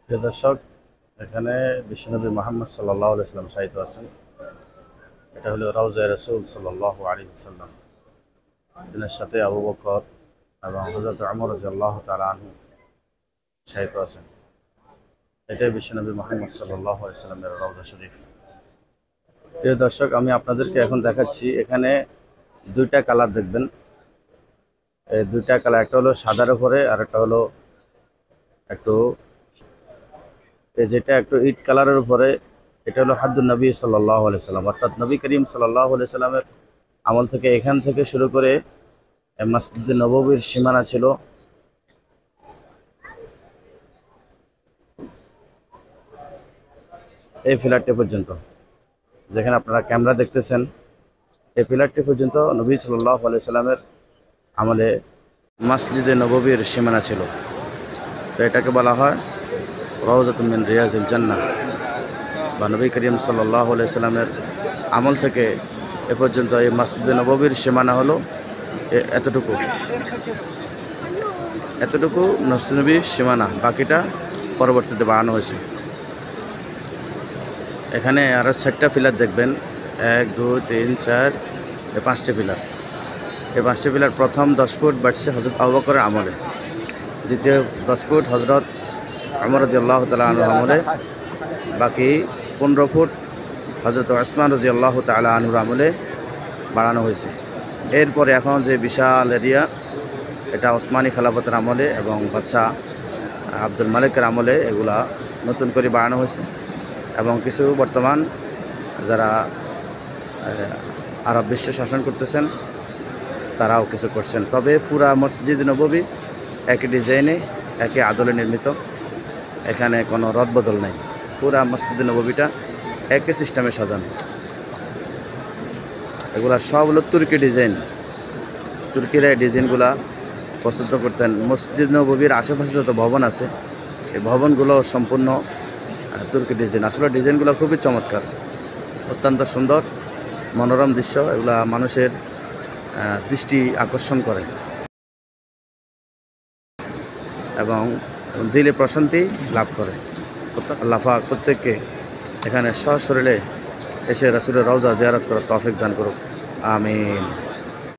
প্রিয় দর্শক, এখানে বিশ্বনবী মোহাম্মদ সাল্লাল্লাহু আলাইহি সাল্লাম শায়িত আছেন। এটা হলো রাউজায়ে রাসূল সাল্লাল্লাহু আলাইহি ওয়াসাল্লাম। তিনার সাথে আবু বকর এবং হযরত ওমর রাদিয়াল্লাহু তাআলা আনহু শায়িত আছেন। এটাই বিশ্বনবী মোহাম্মদ সাল্লাল্লাহু আলাইহি সাল্লামের রওজা শরীফ। প্রিয় দর্শক, আমি আপনাদেরকে এখন দেখাচ্ছি। এখানে দুইটা কালার দেখবেন। এই দুইটা কালার, একটা হলো সাদার উপরে আর একটা হলো একটু যেটা একটু ইট কালারের উপরে। এটা হলো হাদ্দুন নবী সাল্লাল্লাহু আলাইহি সাল্লাম, অর্থাৎ নবী করিম সাল্লাল্লাহু আলাইহি সাল্লামের আমল থেকে এখান থেকে শুরু করে মসজিদে নববীর সীমানা ছিল এই ফিলারটি পর্যন্ত। যেখানে আপনারা ক্যামেরা দেখতেছেন, এই পিলারটি পর্যন্ত নবী সাল্লাল্লাহু আলাইহি সাল্লামের আমলে মসজিদে নববীর সীমানা ছিল। তো এটাকে বলা হয় রওজাতুম মিন রিয়াজিল জান্নাহ, বা নবী করিম সাল্লাল্লাহু আলাইহি সাল্লামের আমল থেকে এ পর্যন্ত এই মসজিদে নববীর সীমানা হলো এতটুকু এতটুকু মসজিদ নবীর সীমানা। বাকিটা পরবর্তীতে বাড়ানো হয়েছে। এখানে আরও 4টা পিলার দেখবেন, 1 2 3 4, এই 5টি পিলার। এই 5টি পিলার প্রথম 10 ফুট বাড়ছে হযরত আবু বকরের আমলে, দ্বিতীয় 10 ফুট হযরত ওমর রাদিয়াল্লাহু তাআলা আনহু আমলে, বাকি 15 ফুট হযরত ওসমান রাদিয়াল্লাহু তাআলা আনহুর আমলে বাড়ানো হয়েছে। এরপরে এখন যে বিশাল এরিয়া, এটা ওসমানী খেলাফতের আমলে এবং বাদশাহ আব্দুল মালিকের আমলে এগুলা নতুন করে বাড়ানো হয়েছে। এবং কিছু বর্তমান যারা আরব বিশ্ব শাসন করতেছেন তারাও কিছু করছেন। তবে পুরা মসজিদ নববী একই ডিজাইনে, একই আদলে নির্মিত। এখানে কোনো রদবদল নেই। পুরা মসজিদ নববীটা একই সিস্টেমে সাজানো। এগুলা সব হলো তুর্কি ডিজাইন। তুর্কিরা এই ডিজাইনগুলা পছন্দ করতেন। মসজিদ নববীর আশেপাশে যত ভবন আছে, এই ভবনগুলো সম্পূর্ণ তুর্কি ডিজাইন। আসলে ডিজাইনগুলো খুবই চমৎকার, অত্যন্ত সুন্দর, মনোরম দৃশ্য। এগুলা মানুষের দৃষ্টি আকর্ষণ করে এবং দিলে প্রশান্তি লাভ করে। আল্লাহ পাক প্রত্যেককে এখানে সশরীরে এসে রাসূলের রওজা জিয়ারত করার তৌফিক দান করুক। আমিন।